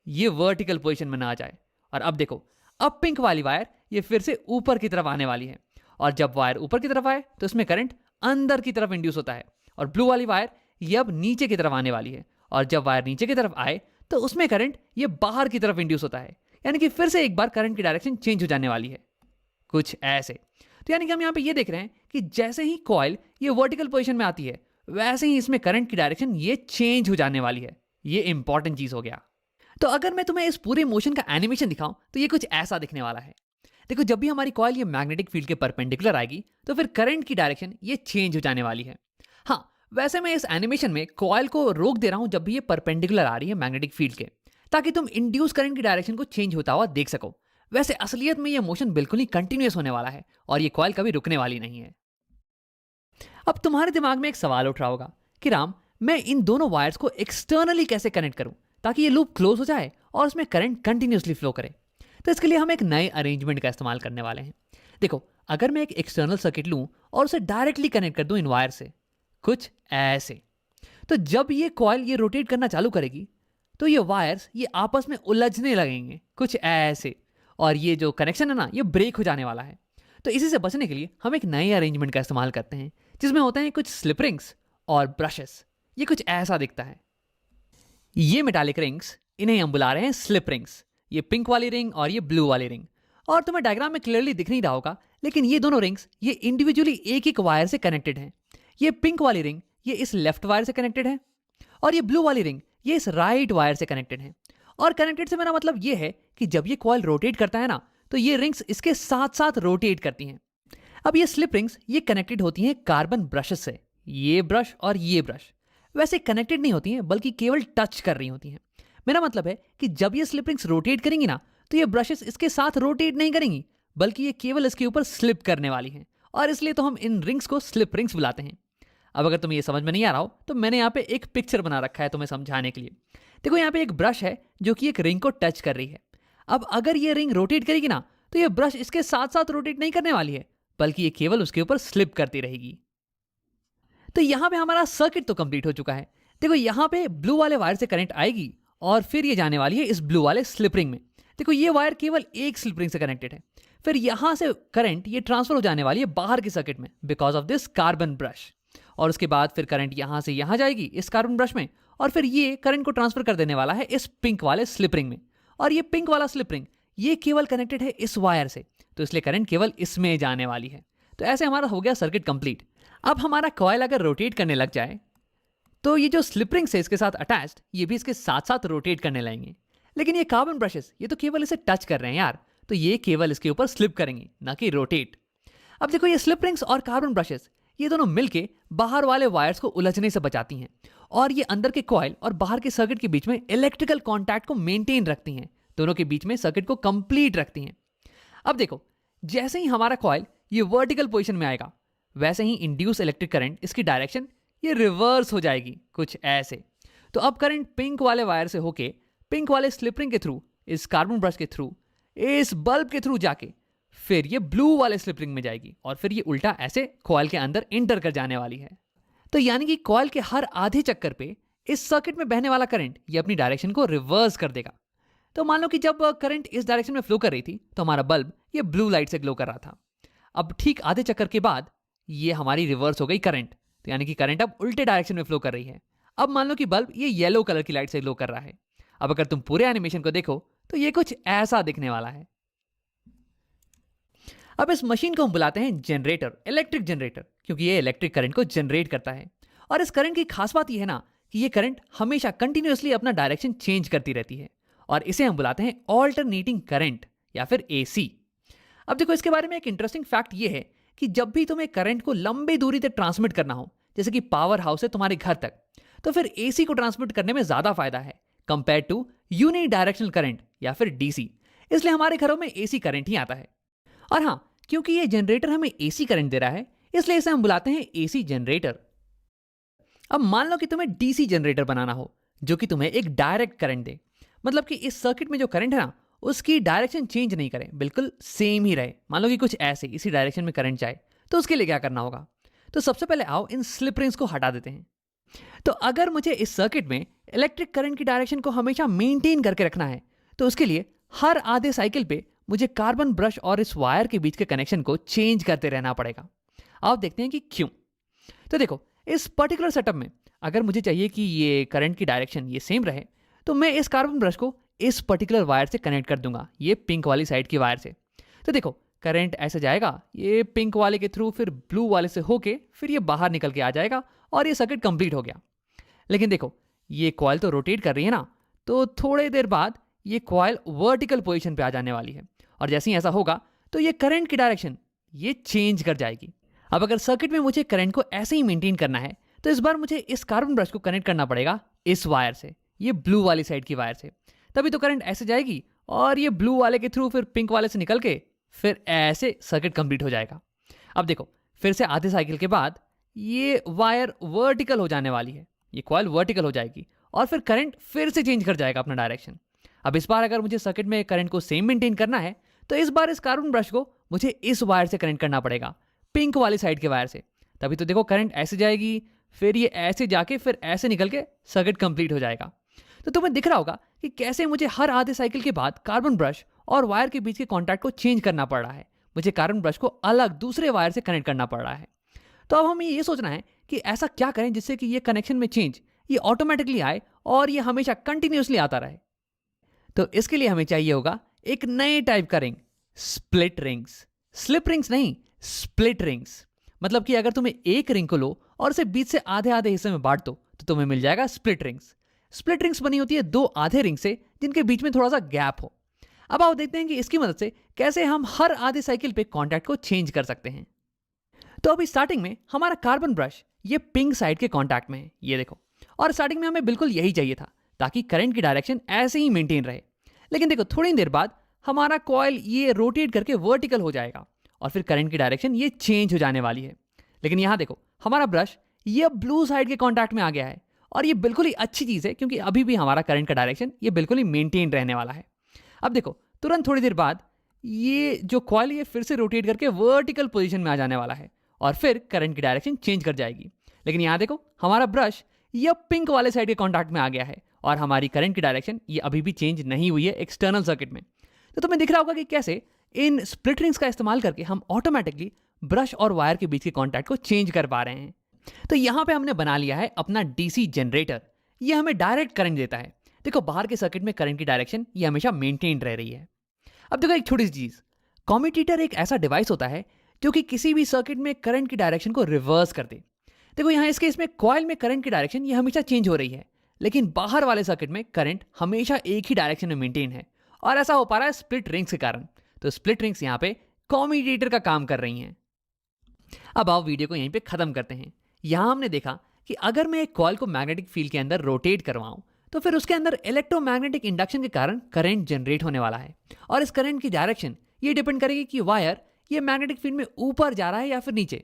ये वर्टिकल पोजीशन में ना आ जाए। और अब देखो अब पिंक वाली वायर ये फिर से ऊपर की तरफ आने वाली है, और जब वायर ऊपर की तरफ आए तो इसमें करंट अंदर की तरफ इंड्यूस होता है, और ब्लू वाली वायर ये अब नीचे की तरफ आने वाली है, और जब वायर नीचे की तरफ आए तो उसमें करंट ये बाहर की तरफ इंड्यूस होता है, यानी कि फिर से एक बार करंट की डायरेक्शन चेंज हो जाने वाली है कुछ ऐसे। तो यानी कि हम यहाँ पे ये देख रहे हैं कि जैसे ही कॉइल ये वर्टिकल पोजीशन में आती है वैसे ही इसमें करंट की डायरेक्शन ये चेंज हो जाने वाली है। ये इंपॉर्टेंट चीज हो गया। तो अगर मैं तुम्हें इस पूरे मोशन का एनिमेशन दिखाऊं तो ये कुछ ऐसा दिखने वाला है। देखो जब भी हमारी कॉइल ये मैग्नेटिक फील्ड के परपेंडिकुलर आएगी तो फिर करंट की डायरेक्शन ये चेंज हो जाने वाली है। हाँ, वैसे मैं इस एनिमेशन में कॉइल को रोक दे रहा हूं जब भी ये परपेंडिकुलर आ रही है मैग्नेटिक फील्ड के, ताकि तुम इंड्यूस करंट की डायरेक्शन को चेंज होता हुआ देख सको। वैसे असलियत में ये मोशन बिल्कुल ही कंटिन्यूअस होने वाला है और ये कॉइल कभी रुकने वाली नहीं है। अब तुम्हारे दिमाग में एक सवाल उठ रहा होगा कि राम, मैं इन दोनों वायर्स को एक्सटर्नली कैसे कनेक्ट करूं ताकि ये लूप क्लोज हो जाए और उसमें करंट कंटिन्यूअसली फ्लो करे। तो इसके लिए हम एक नए अरेंजमेंट का इस्तेमाल करने वाले हैं। देखो अगर मैं एक एक्सटर्नल सर्किट लूं और उसे डायरेक्टली कनेक्ट कर दूं इन वायर से कुछ ऐसे, तो जब ये कॉइल ये रोटेट करना चालू करेगी तो ये वायर्स ये आपस में उलझने लगेंगे कुछ ऐसे, और ये जो कनेक्शन है ना ये ब्रेक हो जाने वाला है। तो इसी से बचने के लिए हम एक नए अरेंजमेंट का इस्तेमाल करते हैं जिसमें होते हैं कुछ स्लिप रिंग्स और ब्रशेस। ये कुछ ऐसा दिखता है। ये मेटालिक रिंग्स, इन्हें हम बुला रहे हैं स्लिप रिंग्स। ये पिंक वाली रिंग और ये ब्लू वाली रिंग, और तुम्हें डायग्राम में क्लियरली दिख नहीं रहा होगा लेकिन ये दोनों रिंग्स ये इंडिविजुअली एक एक वायर से कनेक्टेड हैं। ये पिंक वाली रिंग ये इस लेफ्ट वायर से कनेक्टेड है, और ये ब्लू वाली रिंग ये इस राइट वायर से कनेक्टेड है। और कनेक्टेड से मेरा मतलब ये है कि जब ये कॉइल रोटेट करता है ना तो ये रिंग्स इसके साथ साथ रोटेट करती हैं। अब ये स्लिप रिंग्स ये कनेक्टेड होती हैं कार्बन ब्रशेस से। ये ब्रश और ये ब्रश वैसे कनेक्टेड नहीं होती हैं बल्कि केवल टच कर रही होती हैं। मेरा मतलब है कि जब ये स्लिप रिंग्स रोटेट करेंगी ना तो ये ब्रशेस इसके साथ रोटेट नहीं करेंगी बल्कि ये केवल इसके ऊपर स्लिप करने वाली हैं, और इसलिए तो हम इन रिंग्स को स्लिप रिंग्स बुलाते हैं। अब अगर तुम्हें ये समझ में नहीं आ रहा हो तो मैंने यहाँ पे एक पिक्चर बना रखा है तुम्हें समझाने के लिए। देखो यहाँ पे एक ब्रश है जो कि एक रिंग को टच कर रही है। अब अगर ये रिंग रोटेट करेगी ना तो ये ब्रश इसके साथ साथ रोटेट नहीं करने वाली है बल्कि ये केवल उसके ऊपर स्लिप करती रहेगी। तो यहाँ पे हमारा सर्किट तो कंप्लीट हो चुका है। देखो यहाँ पे ब्लू वाले वायर से करंट आएगी और फिर ये जाने वाली है इस ब्लू वाले स्लिप रिंग में। देखो ये वायर केवल एक स्लिप रिंग से कनेक्टेड है, फिर यहाँ से करंट ये ट्रांसफर हो जाने वाली है बाहर के सर्किट में because of this carbon brush, और उसके बाद फिर करंट यहाँ से यहाँ जाएगी इस कार्बन ब्रश में, और फिर ये करंट को ट्रांसफर कर देने वाला है इस पिंक वाले स्लिप रिंग में, और ये पिंक वाला स्लिप रिंग ये केवल कनेक्टेड है इस वायर से, तो इसलिए करंट केवल इसमें जाने वाली है। तो ऐसे हमारा हो गया सर्किट कंप्लीट। अब हमारा कॉइल अगर रोटेट करने लग जाए तो ये जो स्लिप रिंग से इसके साथ अटैच्ड ये भी इसके साथ साथ रोटेट करने लगेंगे, लेकिन ये कार्बन ब्रशेस ये तो केवल इसे टच कर रहे हैं यार, तो ये केवल इसके ऊपर स्लिप करेंगे ना कि रोटेट। अब देखो ये स्लिप रिंग्स और कार्बन ब्रशेस ये दोनों मिलके बाहर वाले वायर्स को उलझने से बचाती हैं, और ये अंदर के कॉइल और बाहर के सर्किट के बीच में इलेक्ट्रिकल कॉन्टैक्ट को मेंटेन रखती हैं, दोनों के बीच में सर्किट को कंप्लीट रखती हैं। अब देखो जैसे ही हमारा कॉइल ये वर्टिकल पोजीशन में आएगा वैसे ही इंड्यूस इलेक्ट्रिक करंट इसकी डायरेक्शन ये रिवर्स हो जाएगी कुछ ऐसे। तो अब करंट पिंक वाले वायर से होके पिंक वाले स्लिप रिंग के थ्रू इस कार्बन ब्रश के थ्रू इस बल्ब के थ्रू जाके फिर ये ब्लू वाले स्लिप रिंग में जाएगी, और फिर ये उल्टा ऐसे कॉइल के अंदर इंटर कर जाने वाली है। तो यानी कि कॉइल के हर आधे चक्कर पे इस सर्किट में बहने वाला करंट ये अपनी डायरेक्शन को रिवर्स कर देगा। तो मान लो कि जब करंट इस डायरेक्शन में फ्लो कर रही थी तो हमारा बल्ब ये ब्लू लाइट से ग्लो कर रहा था। अब ठीक आधे चक्कर के बाद ये हमारी रिवर्स हो गई करंट, तो यानी कि करंट अब उल्टे डायरेक्शन में फ्लो कर रही है। अब मान लो कि बल्ब ये येलो कलर की लाइट से ग्लो कर रहा है। अब अगर तुम पूरे एनिमेशन को देखो तो ये कुछ ऐसा दिखने वाला है। अब इस मशीन को हम बुलाते हैं जनरेटर, इलेक्ट्रिक जनरेटर, क्योंकि ये इलेक्ट्रिक करंट को जनरेट करता है। और इस करंट की खास बात यह है ना कि ये करंट हमेशा कंटिन्यूअसली अपना डायरेक्शन चेंज करती रहती है, और इसे हम बुलाते हैं ऑल्टरनेटिंग करंट या फिर एसी। अब देखो इसके बारे में एक इंटरेस्टिंग फैक्ट ये है कि जब भी तुम्हें करंट को लंबी दूरी तक ट्रांसमिट करना हो, जैसे कि पावर हाउस से तुम्हारे घर तक, तो फिर एसी को ट्रांसमिट करने में ज्यादा फायदा है compare to unidirectional current या फिर डीसी। इसलिए हमारे घरों में एसी करंट ही आता है। और हाँ, क्योंकि ये जनरेटर हमें एसी करंट दे रहा है इसलिए इसे हम बुलाते हैं एसी जनरेटर। अब मान लो कि तुम्हें डीसी जनरेटर बनाना हो जो कि तुम्हें एक डायरेक्ट करंट दे, मतलब कि इस सर्किट में जो करंट है ना उसकी डायरेक्शन चेंज नहीं करे, बिल्कुल सेम ही रहे। मान लो कि कुछ ऐसे इसी डायरेक्शन में करंट जाए, तो उसके लिए क्या करना होगा? तो सबसे पहले आओ इन स्लिप रिंग्स को हटा देते हैं। तो अगर मुझे इस सर्किट में इलेक्ट्रिक करंट की डायरेक्शन को हमेशा मेंटेन करके रखना है तो उसके लिए हर आधे साइकिल पे मुझे कार्बन ब्रश और इस वायर के बीच के कनेक्शन को चेंज करते रहना पड़ेगा। आप देखते हैं कि क्यों। तो देखो इस पर्टिकुलर सेटअप में अगर मुझे चाहिए कि ये करंट की डायरेक्शन ये सेम रहे तो मैं इस कार्बन ब्रश को इस पर्टिकुलर वायर से कनेक्ट कर दूंगा, ये पिंक वाली साइड की वायर से। तो देखो करंट ऐसे जाएगा ये पिंक वाले के थ्रू, फिर ब्लू वाले से होके फिर ये बाहर निकल के आ जाएगा और ये सर्किट कंप्लीट हो गया। लेकिन देखो ये कॉइल तो रोटेट कर रही है ना, तो थोड़ी देर बाद ये कॉइल वर्टिकल पोजीशन पे आ जाने वाली है, और जैसे ही ऐसा होगा तो ये करंट की डायरेक्शन ये चेंज कर जाएगी। अब अगर सर्किट में मुझे करंट को ऐसे ही मेंटेन करना है तो इस बार मुझे इस कार्बन ब्रश को कनेक्ट करना पड़ेगा इस वायर से, ये ब्लू वाली साइड की वायर से, तभी तो करंट ऐसे जाएगी और ये ब्लू वाले के थ्रू फिर पिंक वाले से निकल के फिर ऐसे सर्किट कंप्लीट हो जाएगा। अब देखो फिर से आधे साइकिल के बाद ये वायर वर्टिकल हो जाने वाली है, ये कॉइल वर्टिकल हो जाएगी और फिर करंट फिर से चेंज कर जाएगा अपना डायरेक्शन। अब इस बार अगर मुझे सर्किट में करंट को सेम मेंटेन करना है तो इस बार इस कार्बन ब्रश को मुझे इस वायर से कनेक्ट करना पड़ेगा, पिंक वाली साइड के वायर से, तभी तो देखो करंट ऐसे जाएगी फिर ये ऐसे जाके फिर ऐसे निकल के सर्किट कंप्लीट हो जाएगा। तो तुम्हें दिख रहा होगा कि कैसे मुझे हर आधे साइकिल के बाद कार्बन ब्रश और वायर के बीच के कॉन्टैक्ट को चेंज करना पड़ रहा है, मुझे कार्बन ब्रश को अलग दूसरे वायर से कनेक्ट करना पड़ रहा है। तो अब हमें ये सोचना है कि ऐसा क्या करें जिससे कि ये कनेक्शन में चेंज ये ऑटोमेटिकली आए और ये हमेशा कंटिन्यूसली आता रहे। तो इसके लिए हमें चाहिए होगा एक नए टाइप का ring, split rings, slip rings नहीं, स्प्लिट रिंग्स। मतलब कि अगर तुम्हें एक रिंग को लो और उसे बीच से आधे आधे हिस्से में बांट दो तो तुम्हें मिल जाएगा स्प्लिट रिंग्स। स्प्लिट रिंग्स बनी होती है दो आधे रिंग से जिनके बीच में थोड़ा सा गैप हो। अब आओ देखते हैं कि इसकी मदद से कैसे हम हर आधे साइकिल पे कॉन्टैक्ट को चेंज कर सकते हैं। तो अभी स्टार्टिंग में हमारा कार्बन ब्रश ये पिंक साइड के कॉन्टैक्ट में है, ये देखो, और स्टार्टिंग में हमें बिल्कुल यही चाहिए था ताकि करंट की डायरेक्शन ऐसे ही मेंटेन रहे। लेकिन देखो थोड़ी देर बाद हमारा कॉइल ये रोटेट करके वर्टिकल हो जाएगा और फिर करंट की डायरेक्शन ये चेंज हो जाने वाली है। लेकिन यहाँ देखो हमारा ब्रश ये ब्लू साइड के कॉन्टैक्ट में आ गया है और ये बिल्कुल ही अच्छी चीज़ है क्योंकि अभी भी हमारा करंट का डायरेक्शन ये बिल्कुल ही मेंटेन रहने वाला है। अब देखो तुरंत थोड़ी देर बाद ये जो कॉइल ये फिर से रोटेट करके वर्टिकल पोजीशन में आ जाने वाला है और फिर करंट की डायरेक्शन चेंज कर जाएगी। लेकिन यहाँ देखो हमारा ब्रश ये पिंक वाले साइड के कॉन्टैक्ट में आ गया है और हमारी करंट की डायरेक्शन ये अभी भी चेंज नहीं हुई है एक्सटर्नल सर्किट में। तो तुम्हें दिख रहा होगा कि कैसे इन स्प्लिट रिंग्स का इस्तेमाल करके हम ऑटोमेटिकली ब्रश और वायर के बीच के कॉन्टैक्ट को चेंज कर पा रहे हैं। तो यहाँ पे हमने बना लिया है अपना डीसी जनरेटर। ये हमें डायरेक्ट करंट देता है। देखो बाहर के सर्किट में करंट की डायरेक्शन ये हमेशा मेंटेन रह रही है। अब देखो एक छोटी सी चीज, कम्यूटेटर एक ऐसा डिवाइस होता है जो कि किसी भी सर्किट में करंट की डायरेक्शन को रिवर्स कर दे। देखो यहाँ इस केस में कॉइल में करंट की डायरेक्शन ये हमेशा चेंज हो रही है, लेकिन बाहर वाले सर्किट में करंट हमेशा एक ही डायरेक्शन में मेंटेन है, और ऐसा हो पा रहा है स्प्लिट रिंग्स के कारण। तो स्प्लिट रिंग्स यहाँ पे कम्यूटेटर का काम कर रही हैं। अब आओ वीडियो को यहीं पे खत्म करते हैं। यहाँ हमने देखा कि अगर मैं एक कॉइल को मैग्नेटिक फील्ड के अंदर रोटेट करवाऊं तो फिर उसके अंदर इलेक्ट्रोमैग्नेटिक इंडक्शन के कारण करंट जनरेट होने वाला है, और इस करंट की डायरेक्शन ये डिपेंड करेगी कि वायर ये मैग्नेटिक फील्ड में ऊपर जा रहा है या फिर नीचे।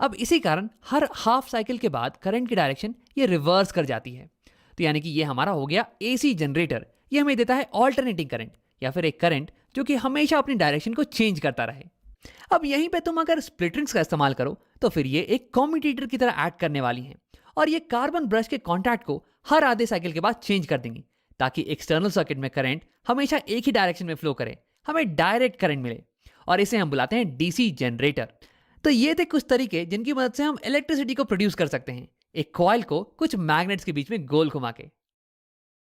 अब इसी कारण हर हाफ साइकिल के बाद करंट की डायरेक्शन ये रिवर्स कर जाती है। तो यानी कि ये हमारा हो गया एसी जनरेटर। ये हमें देता है ऑल्टरनेटिंग करंट, या फिर एक करंट जो कि हमेशा अपनी डायरेक्शन को चेंज करता रहे। अब यहीं पे तुम अगर स्प्लिट रिंग्स का इस्तेमाल करो तो फिर ये एक कम्यूटेटर की तरह एक्ट करने वाली हैं, और ये कार्बन ब्रश के कॉन्टैक्ट को हर आधे साइकिल के बाद चेंज कर देंगी, ताकि एक्सटर्नल सर्किट में करंट हमेशा एक ही डायरेक्शन में फ्लो करे, हमें डायरेक्ट करंट मिले, और इसे हम बुलाते हैं डीसी जनरेटर। तो ये थे कुछ तरीके जिनकी मदद से हम इलेक्ट्रिसिटी को प्रोड्यूस कर सकते हैं, एक कॉइल को कुछ मैग्नेट्स के बीच में गोल घुमा के।